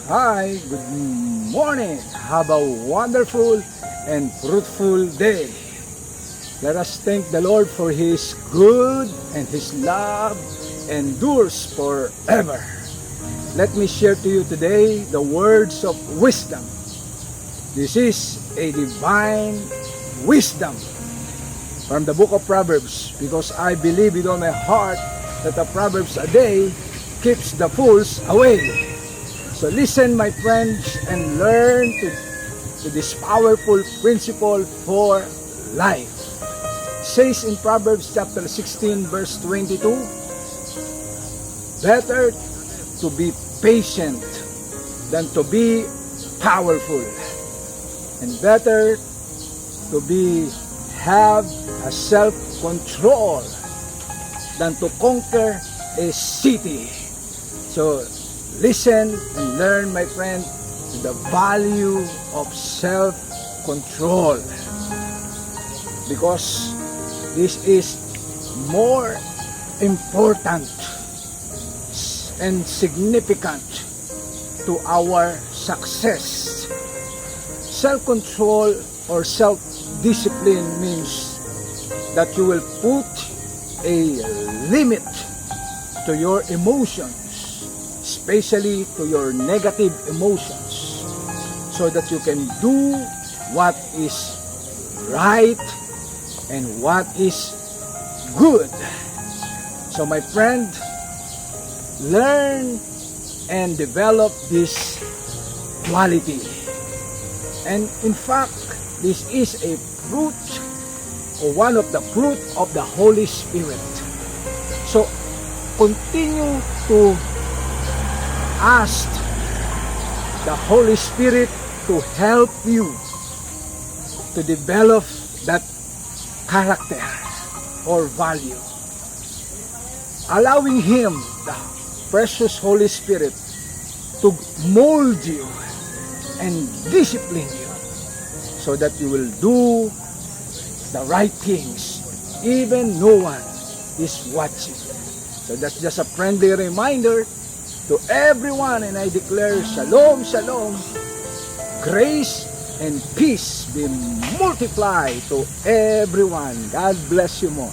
Hi, good morning. Have a wonderful and fruitful day. Let us thank the Lord for His good and His love endures forever. Let me share to you today the words of wisdom. This is a divine wisdom from the book of Proverbs, because I believe with all my heart that the Proverbs a day keeps the fools away. So listen, my friends, and learn to this powerful principle for life. It says in Proverbs chapter 16 verse 22, better to be patient than to be powerful, and better to have a self-control than to conquer a city. So listen and learn, my friend, the value of self-control, because this is more important and significant to our success. Self-control or self-discipline means that you will put a limit to your emotions, especially to your negative emotions, so that you can do what is right and what is good. So my friend, learn and develop this quality. And in fact, this is a fruit, or one of the fruit of the Holy Spirit. So continue to ask the Holy Spirit to help you to develop that character or value, allowing Him, the precious Holy Spirit, to mold you and discipline you so that you will do the right things even no one is watching. So that's just a friendly reminder to everyone, and I declare shalom, shalom, grace and peace be multiplied to everyone. God bless you more.